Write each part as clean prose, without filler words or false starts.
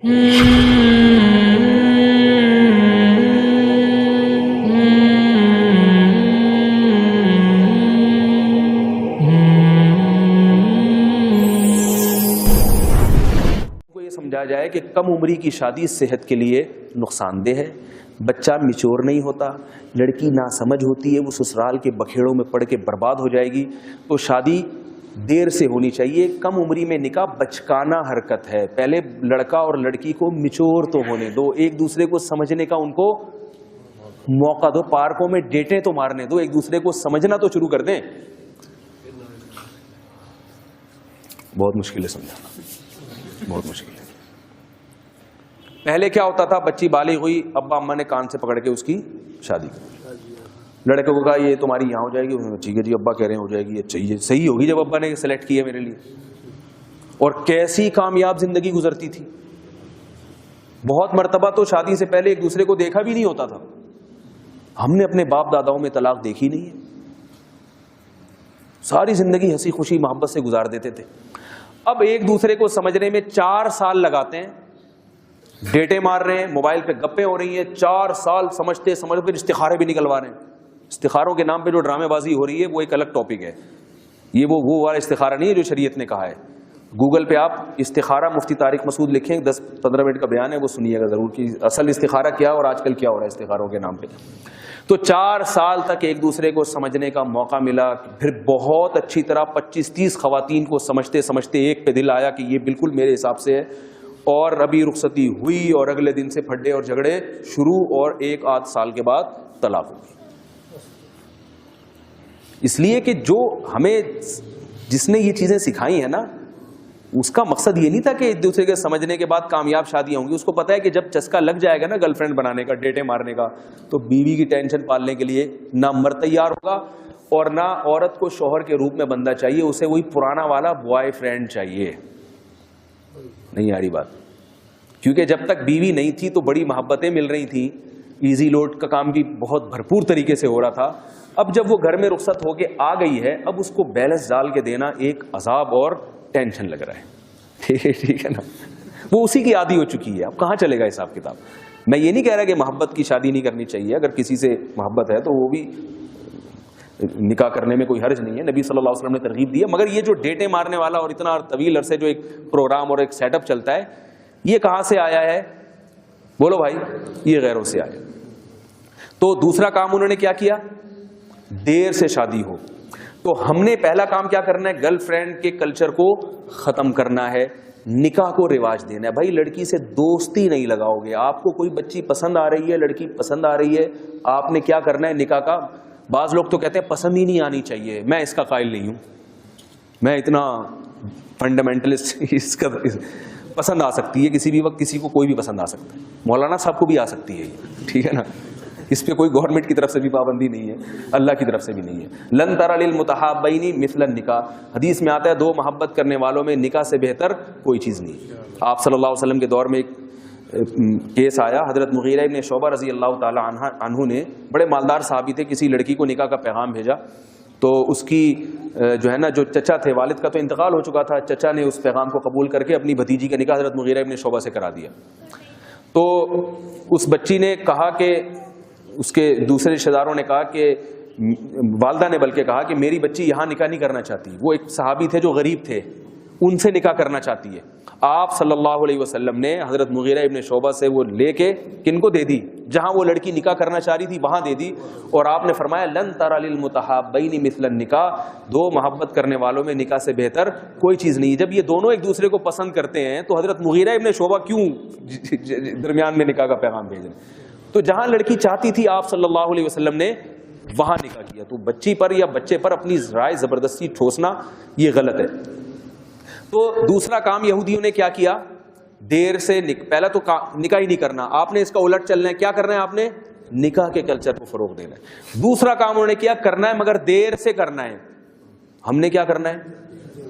سمجھا جائے کہ کم عمری کی شادی صحت کے لیے نقصان دہ ہے، بچہ میچور نہیں ہوتا، لڑکی ناسمجھ ہوتی ہے، وہ سسرال کے بکھیڑوں میں پڑ کے برباد ہو جائے گی، تو شادی دیر سے ہونی چاہیے۔ کم عمری میں نکاح بچکانہ حرکت ہے، پہلے لڑکا اور لڑکی کو میچور تو ہونے دو، ایک دوسرے کو سمجھنے کا ان کو موقع دو، پارکوں میں ڈیٹیں تو مارنے دو، ایک دوسرے کو سمجھنا تو شروع کر دیں۔ بہت مشکل ہے سمجھانا، بہت مشکل ہے۔ پہلے کیا ہوتا تھا، بچی بالغ ہوئی، ابا اماں نے کان سے پکڑ کے اس کی شادی کی، لڑکے کو کہا یہ تمہاری یہاں ہو جائے گی، ٹھیک ہے جی ابا کہہ رہے ہیں ہو جائے گی، اچھا یہ صحیح ہوگی جب ابا نے سلیکٹ کیا میرے لیے۔ اور کیسی کامیاب زندگی گزرتی تھی۔ بہت مرتبہ تو شادی سے پہلے ایک دوسرے کو دیکھا بھی نہیں ہوتا تھا، ہم نے اپنے باپ داداؤں میں طلاق دیکھی نہیں ہے، ساری زندگی ہنسی خوشی محبت سے گزار دیتے تھے۔ اب ایک دوسرے کو سمجھنے میں 4 سال لگاتے ہیں، ڈیٹیں مار رہے ہیں، موبائل پہ گپیں ہو رہی ہیں، 4 سال سمجھتے پھر استخارے بھی نکلوا رہے ہیں۔ استخاروں کے نام پہ جو ڈرامے بازی ہو رہی ہے وہ ایک الگ ٹاپک ہے، یہ وہ والا استخارہ نہیں ہے جو شریعت نے کہا ہے۔ گوگل پہ آپ استخارہ مفتی طارق مسعود لکھیں، 10-15 منٹ کا بیان ہے، وہ سنیے گا ضرور کہ اصل استخارہ کیا اور آج کل کیا ہو رہا ہے استخاروں کے نام پہ۔ تو 4 سال تک ایک دوسرے کو سمجھنے کا موقع ملا، پھر بہت اچھی طرح 25-30 خواتین کو سمجھتے سمجھتے ایک پہ دل آیا کہ یہ بالکل میرے حساب سے ہے، اور ابھی رخصتی ہوئی اور اگلے دن سے پھڈے اور جھگڑے شروع، اور 1-8 سال کے بعد طلاق ہو گئی۔ اس لیے کہ جو ہمیں جس نے یہ چیزیں سکھائی ہیں نا، اس کا مقصد یہ نہیں تھا کہ ایک دوسرے کے سمجھنے کے بعد کامیاب شادیاں ہوں گی، اس کو پتا ہے کہ جب چسکا لگ جائے گا نا گرل فرینڈ بنانے کا، ڈیٹیں مارنے کا، تو بیوی کی ٹینشن پالنے کے لیے نہ مرد تیار ہوگا اور نہ عورت کو شوہر کے روپ میں بندہ چاہیے، اسے وہی پرانا والا بوائے فرینڈ چاہیے۔ نہیں آ رہی بات؟ کیونکہ جب تک بیوی نہیں تھی تو بڑی محبتیں مل رہی تھیں، ایزی لوڈ کا کام بھی بہت بھرپور طریقے سے ہو رہا تھا۔ اب جب وہ گھر میں رخصت ہو کے آ گئی ہے، اب اس کو بیلنس ڈال کے دینا ایک عذاب اور ٹینشن لگ رہا ہے۔ ٹھیک ہے نا، وہ اسی کی عادی ہو چکی ہے، اب کہاں چلے گا حساب کتاب۔ میں یہ نہیں کہہ رہا کہ محبت کی شادی نہیں کرنی چاہیے، اگر کسی سے محبت ہے تو وہ بھی نکاح کرنے میں کوئی حرج نہیں ہے، نبی صلی اللہ علیہ وسلم نے ترغیب دی ہے۔ مگر یہ جو ڈیٹیں مارنے والا اور اتنا طویل عرصے جو ایک پروگرام اور ایک سیٹ اپ چلتا ہے، یہ کہاں سے آیا ہے؟ بولو بھائی، یہ غیروں سے آیا۔ تو دوسرا کام انہوں نے کیا کیا؟ دیر سے شادی ہو۔ تو ہم نے پہلا کام کیا کرنا ہے؟ گرل فرینڈ کے کلچر کو ختم کرنا ہے، نکاح کو رواج دینا ہے۔ بھائی لڑکی سے دوستی نہیں لگاؤ گے، آپ کو کوئی بچی پسند آ رہی ہے، لڑکی پسند آ رہی ہے، آپ نے کیا کرنا ہے؟ نکاح کا، بعض لوگ تو کہتے ہیں پسند ہی نہیں آنی چاہیے، میں اس کا قائل نہیں ہوں، میں اتنا فنڈامنٹلسٹ، اس کا پسند آ سکتی ہے کسی بھی وقت، کسی کو کوئی بھی پسند آ سکتا ہے، مولانا صاحب کو بھی آ سکتی ہے یہ، ٹھیک ہے نا، اس پہ کوئی گورنمنٹ کی طرف سے بھی پابندی نہیں ہے، اللہ کی طرف سے بھی نہیں ہے۔ لن تر للمتحابین مثل النکاح، حدیث میں آتا ہے 2 محبت کرنے والوں میں نکاح سے بہتر کوئی چیز نہیں۔ آپ صلی اللہ علیہ وسلم کے دور میں ایک کیس آیا، حضرت مغیرہ ابن شعبہ رضی اللہ تعالی عنہ نے، بڑے مالدار صحابی تھے، کسی لڑکی کو نکاح کا پیغام بھیجا، تو اس کی جو ہے نا جو چچا تھے، والد کا تو انتقال ہو چکا تھا، چچا نے اس پیغام کو قبول کر کے اپنی بھتیجی کا نکاح حضرت مغیرہ ابن شعبہ سے کرا دیا۔ تو اس بچی نے کہا کہ، اس کے دوسرے رشتہ داروں نے کہا کہ، والدہ نے بلکہ کہا کہ میری بچی یہاں نکاح نہیں کرنا چاہتی، وہ ایک صحابی تھے جو غریب تھے، ان سے نکاح کرنا چاہتی ہے۔ آپ صلی اللہ علیہ وسلم نے حضرت مغیرہ ابن شعبہ سے وہ لے کے کن کو دے دی؟ جہاں وہ لڑکی نکاح کرنا چاہ رہی تھی وہاں دے دی، اور آپ نے فرمایا لن تر للمتحابین مثل النکاح، 2 محبت کرنے والوں میں نکاح سے بہتر کوئی چیز نہیں۔ جب یہ دونوں ایک دوسرے کو پسند کرتے ہیں تو حضرت مغیرہ ابن شعبہ کیوں درمیان میں نکاح کا پیغام بھیج رہے ہیں؟ تو جہاں لڑکی چاہتی تھی آپ صلی اللہ علیہ وسلم نے وہاں نکاح کیا۔ تو بچی پر یا بچے پر اپنی رائے زبردستی ٹھوسنا یہ غلط ہے۔ تو دوسرا کام یہودیوں نے کیا کیا؟ دیر سے پہلا تو نکاح ہی نہیں کرنا، آپ نے اس کا الٹ چلنا ہے، کیا کرنا ہے؟ آپ نے نکاح کے کلچر کو فروغ دینا ہے۔ دوسرا کام انہوں نے کیا کرنا ہے مگر دیر سے کرنا ہے، ہم نے کیا کرنا ہے؟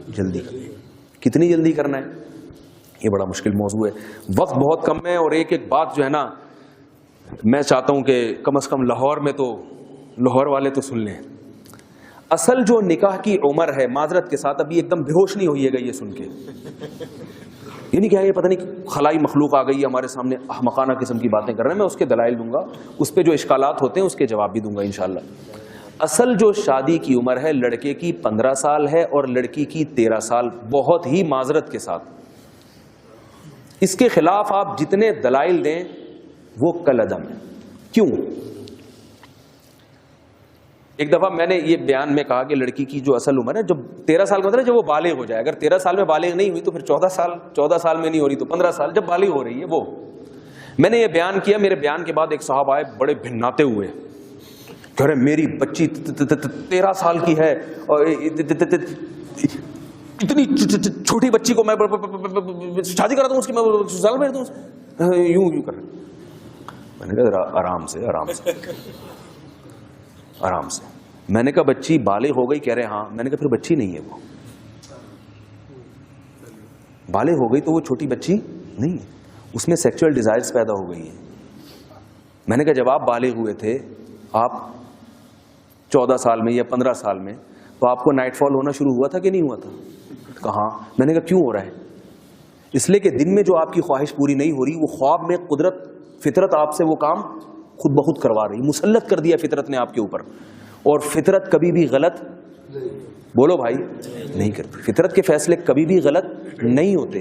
جلدی کرنا ہے۔ کتنی جلدی کرنا ہے؟ یہ بڑا مشکل موضوع ہے، وقت بہت کم ہے، اور ایک ایک بات جو ہے نا میں چاہتا ہوں کہ کم از کم لاہور میں تو لاہور والے تو سن لیں۔ اصل جو نکاح کی عمر ہے، معذرت کے ساتھ ابھی ایک دم بے ہوش نہیں ہوئیے گا یہ سن کے، یہ نہیں کہ یہ پتہ نہیں خلائی مخلوق آ گئی ہمارے سامنے احمقانہ قسم کی باتیں کر رہے ہیں. میں اس کے دلائل دوں گا, اس پہ جو اشکالات ہوتے ہیں اس کے جواب بھی دوں گا انشاءاللہ. اصل جو شادی کی عمر ہے لڑکے کی 15 سال ہے اور لڑکی کی 13 سال, بہت ہی معذرت کے ساتھ. اس کے خلاف آپ جتنے دلائل دیں وہ کل عدم ہے. کیوں؟ ایک دفعہ میں نے یہ بیان میں کہا کہ لڑکی کی جو اصل عمر ہے جب 13 سال کا مطلب جب وہ بالغ ہو جائے. اگر 13 سال میں بالغ نہیں ہوئی تو پھر 14 سال میں نہیں ہو رہی تو 15 سال جب بالغ ہو رہی ہے وہ. میں نے یہ بیان کیا, میرے بیان کے بعد ایک صاحب آئے بڑے بھناتے ہوئے, کہہ رہے میری بچی 13 سال کی ہے اور اتنی چھوٹی بچی کو میں شادی کراتا ہوں اس کی, میں سال میں یوں کر رہا. میں نے کہا آرام سے آرام سے. میں نے کہا بچی بالغ ہو گئی؟ کہہ رہے ہاں. میں نے کہا پھر بچی نہیں ہے, وہ بالغ ہو گئی تو وہ چھوٹی بچی نہیں ہے, اس میں سیکچوئل ڈیزائرز پیدا ہو گئی ہیں. میں نے کہا جب آپ بالغ ہوئے تھے, آپ 14 سال میں یا 15 سال میں, تو آپ کو نائٹ فال ہونا شروع ہوا تھا کہ نہیں ہوا تھا؟ کہاں. میں نے کہا کیوں ہو رہا ہے؟ اس لیے کہ دن میں جو آپ کی خواہش پوری نہیں ہو رہی, وہ خواب میں قدرت فطرت آپ سے وہ کام خود بخود کروا رہی, مسلط کر دیا فطرت نے آپ کے اوپر. اور فطرت کبھی بھی غلط, بولو بھائی, نہیں کرتی. فطرت کے فیصلے کبھی بھی غلط نہیں ہوتے.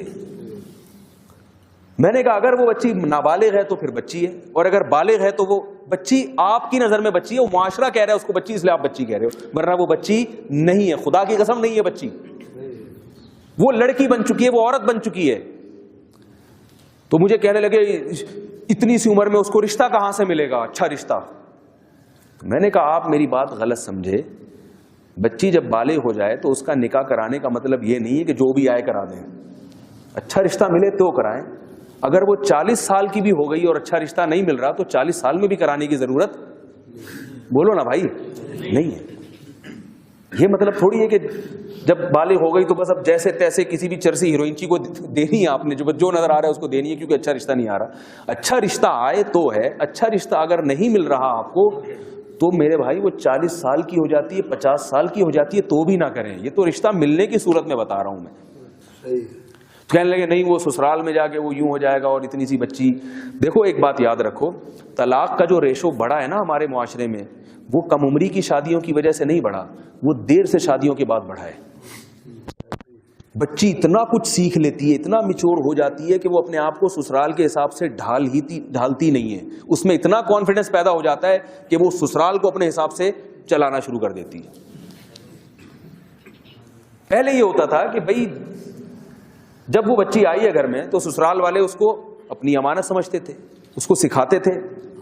میں نے کہا اگر وہ بچی نابالغ ہے تو پھر بچی ہے, اور اگر بالغ ہے تو وہ بچی آپ کی نظر میں بچی ہے, وہ معاشرہ کہہ رہا ہے اس کو بچی اس لیے آپ بچی کہہ رہے ہو, ورنہ وہ بچی نہیں ہے. خدا کی قسم نہیں ہے بچی, وہ لڑکی بن چکی ہے, وہ عورت بن چکی ہے. تو مجھے کہنے لگے اتنی سی عمر میں اس کو رشتہ کہاں سے ملے گا, اچھا رشتہ. میں نے کہا آپ میری بات غلط سمجھے. بچی جب بالغ ہو جائے تو اس کا نکاح کرانے کا مطلب یہ نہیں ہے کہ جو بھی آئے کرا دیں. اچھا رشتہ ملے تو کرائیں. اگر وہ 40 سال کی بھی ہو گئی اور اچھا رشتہ نہیں مل رہا تو 40 سال میں بھی کرانے کی ضرورت, بولو نا بھائی, نہیں ہے. یہ مطلب تھوڑی ہے کہ جب بالغ ہو گئی تو بس اب جیسے تیسے کسی بھی چرسی ہیروئن کو دینی ہے آپ نے, جو نظر آ رہا ہے اس کو دینی ہے کیونکہ اچھا رشتہ نہیں آ رہا. اچھا رشتہ آئے تو ہے, اچھا رشتہ اگر نہیں مل رہا آپ کو تو میرے بھائی وہ 40 سال کی ہو جاتی ہے, 50 سال کی ہو جاتی ہے تو بھی نہ کریں. یہ تو رشتہ ملنے کی صورت میں بتا رہا ہوں میں. کہنے لگے نہیں وہ سسرال میں جا کے وہ یوں ہو جائے گا اور اتنی سی بچی. دیکھو ایک بات یاد رکھو, طلاق کا جو ریشو بڑھا ہے نا ہمارے معاشرے میں, وہ کم عمری کی شادیوں کی وجہ سے نہیں بڑھا, وہ دیر سے شادیوں کے بعد بڑھا ہے. بچی اتنا کچھ سیکھ لیتی ہے, اتنا میچور ہو جاتی ہے کہ وہ اپنے آپ کو سسرال کے حساب سے ڈھالتی نہیں ہے. اس میں اتنا کانفیڈنس پیدا ہو جاتا ہے کہ وہ سسرال کو اپنے حساب سے چلانا شروع کر دیتی ہے. پہلے یہ ہوتا تھا کہ بھائی جب وہ بچی آئی ہے گھر میں تو سسرال والے اس کو اپنی امانت سمجھتے تھے, اس کو سکھاتے تھے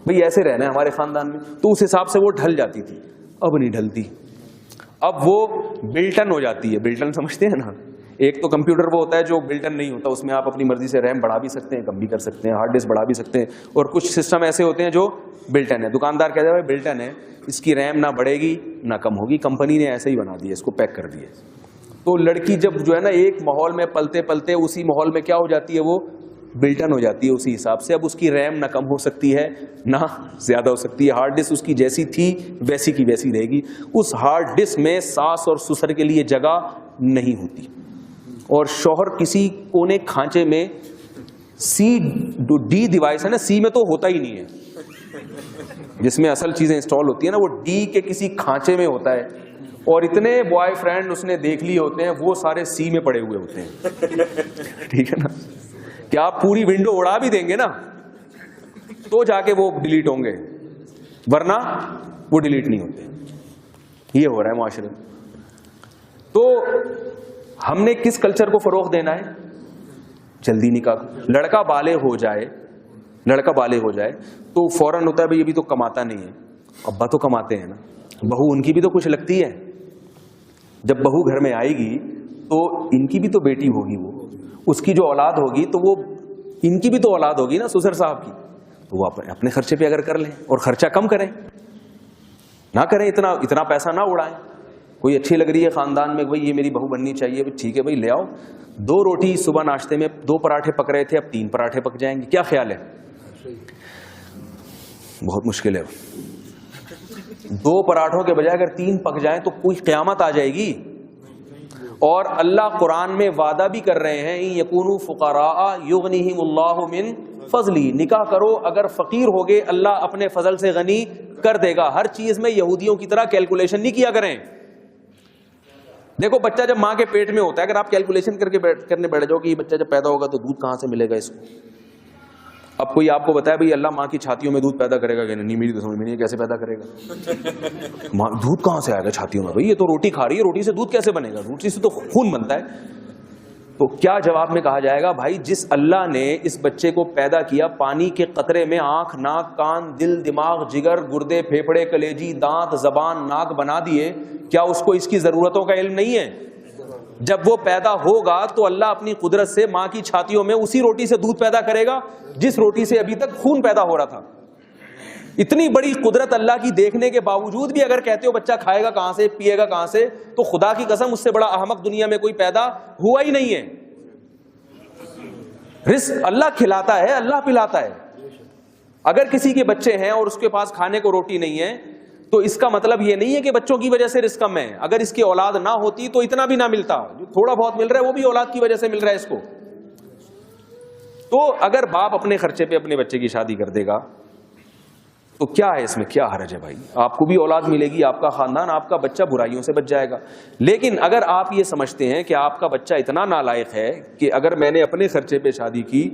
بھئی ایسے رہنا ہے ہمارے خاندان میں, تو اس حساب سے وہ ڈھل جاتی تھی. اب نہیں ڈھلتی, اب وہ بلٹن ہو جاتی ہے. بلٹن سمجھتے ہیں نا, ایک تو کمپیوٹر وہ ہوتا ہے جو بلٹن نہیں ہوتا, اس میں آپ اپنی مرضی سے ریم بڑھا بھی سکتے ہیں, کم بھی کر سکتے ہیں, ہارڈ ڈسک بڑھا بھی سکتے ہیں, اور کچھ سسٹم ایسے ہوتے ہیں جو بلٹن ہے. دکاندار کہتا ہے بلٹن ہے, اس کی ریم نہ بڑھے گی نہ کم ہوگی, کمپنی نے ایسے ہی بنا دی ہے, اس کو پیک کر دیا. تو لڑکی جب جو ہے نا ایک ماحول میں پلتے پلتے اسی ماحول میں کیا ہو جاتی ہے, وہ بلٹن ہو جاتی ہے اسی حساب سے. اب اس کی ریم نہ کم ہو سکتی ہے نہ زیادہ ہو سکتی ہے, ہارڈ ڈسک اس کی جیسی تھی ویسی کی ویسی رہے گی. اس ہارڈ ڈسک میں ساس اور سسر کے لیے جگہ نہیں ہوتی, اور شوہر کسی کونے کھانچے میں ڈی ڈیوائس ہے نا, سی میں تو ہوتا ہی نہیں ہے, جس میں اصل چیزیں انسٹال ہوتی ہیں نا, وہ ڈی کے کسی کھانچے میں ہوتا ہے. اور اتنے بوائے فرینڈ اس نے دیکھ لیے ہوتے ہیں, وہ سارے سی میں پڑے ہوئے ہوتے ہیں. ٹھیک ہے نا, کہ آپ پوری ونڈو اڑا بھی دیں گے نا تو جا کے وہ ڈیلیٹ ہوں گے, ورنہ وہ ڈیلیٹ نہیں ہوتے. یہ ہو رہا ہے معاشرے میں. تو ہم نے کس کلچر کو فروغ دینا ہے؟ جلدی نکاح. لڑکا بالغ ہو جائے تو فوراً ہوتا ہے بھائی ابھی تو کماتا نہیں ہے. ابا تو کماتے ہیں نا, بہو ان کی بھی تو کچھ لگتی ہے. جب بہو گھر میں آئے گی تو ان کی بھی تو بیٹی ہوگی, وہ اس کی جو اولاد ہوگی تو وہ ان کی بھی تو اولاد ہوگی نا سسر صاحب کی. تو وہ اپنے خرچے پہ اگر کر لیں, اور خرچہ کم کریں, نہ کریں اتنا پیسہ نہ اڑائیں. کوئی اچھی لگ رہی ہے خاندان میں, بھائی یہ میری بہو بننی چاہیے, ٹھیک ہے بھائی لے آؤ. 2 روٹی صبح ناشتے میں 2 پراٹھے پک رہے تھے, اب 3 پراٹھے پک جائیں گے. کیا خیال ہے؟ بہت مشکل ہے. 2 پراٹھوں کے بجائے اگر 3 پک جائیں تو کوئی قیامت آ جائے گی. اور اللہ قرآن میں وعدہ بھی کر رہے ہیں ان یکونوا فقراء یغنیہم اللہ من فضلی، نکاح کرو اگر فقیر ہوگے اللہ اپنے فضل سے غنی کر دے گا. ہر چیز میں یہودیوں کی طرح کیلکولیشن نہیں کیا کریں. دیکھو بچہ جب ماں کے پیٹ میں ہوتا ہے، اگر آپ کیلکولیشن کرنے بیٹھ جاؤ کہ یہ بچہ جب پیدا ہوگا تو دودھ کہاں سے ملے گا اس کو، اب کوئی آپ کو بتایا بھائی اللہ ماں کی چھاتیوں میں دودھ پیدا کرے گا کہ نہیں، میری تو سمجھ میں نہیں کیسے پیدا کرے گا، دودھ کہاں سے آئے گا چھاتیوں میں؟ بھائی یہ تو روٹی کھا رہی ہے، روٹی سے دودھ کیسے بنے گا؟ روٹی سے تو خون بنتا ہے. تو کیا جواب میں کہا جائے گا؟ بھائی جس اللہ نے اس بچے کو پیدا کیا پانی کے قطرے میں آنکھ، ناک، کان، دل، دماغ، جگر، گردے، پھیپھڑے، کلیجی، دانت، زبان، ناک بنا دیے، کیا اس کو اس کی ضرورتوں کا علم نہیں ہے؟ جب وہ پیدا ہوگا تو اللہ اپنی قدرت سے ماں کی چھاتیوں میں اسی روٹی سے دودھ پیدا کرے گا جس روٹی سے ابھی تک خون پیدا ہو رہا تھا. اتنی بڑی قدرت اللہ کی دیکھنے کے باوجود بھی اگر کہتے ہو بچہ کھائے گا کہاں سے، پیے گا کہاں سے، تو خدا کی قسم اس سے بڑا احمق دنیا میں کوئی پیدا ہوا ہی نہیں ہے. رزق اللہ کھلاتا ہے، اللہ پلاتا ہے. اگر کسی کے بچے ہیں اور اس کے پاس کھانے کو روٹی نہیں ہے تو اس کا مطلب یہ نہیں ہے کہ بچوں کی وجہ سے رزق کم ہے. اگر اس کی اولاد نہ ہوتی تو اتنا بھی نہ ملتا، جو تھوڑا بہت مل رہا ہے وہ بھی اولاد کی وجہ سے مل رہا ہے اس کو. تو اگر باپ اپنے خرچے پہ اپنے بچے کی شادی کر دے گا تو کیا ہے اس میں، کیا حرج ہے بھائی؟ آپ کو بھی اولاد ملے گی، آپ کا خاندان، آپ کا بچہ برائیوں سے بچ جائے گا. لیکن اگر آپ یہ سمجھتے ہیں کہ آپ کا بچہ اتنا نالائق ہے کہ اگر میں نے اپنے خرچے پہ شادی کی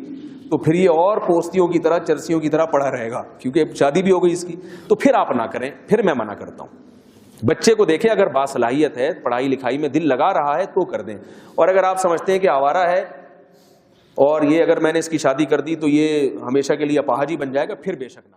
تو پھر یہ اور پوستیوں کی طرح، چرسیوں کی طرح پڑا رہے گا کیونکہ شادی بھی ہو گئی اس کی، تو پھر آپ نہ کریں. پھر میں منع کرتا ہوں. بچے کو دیکھیں اگر باصلاحیت ہے، پڑھائی لکھائی میں دل لگا رہا ہے تو کر دیں. اور اگر آپ سمجھتے ہیں کہ آوارہ ہے اور یہ اگر میں نے اس کی شادی کر دی تو یہ ہمیشہ کے لیے اپاہج ہی بن جائے گا، پھر بے شک نہ.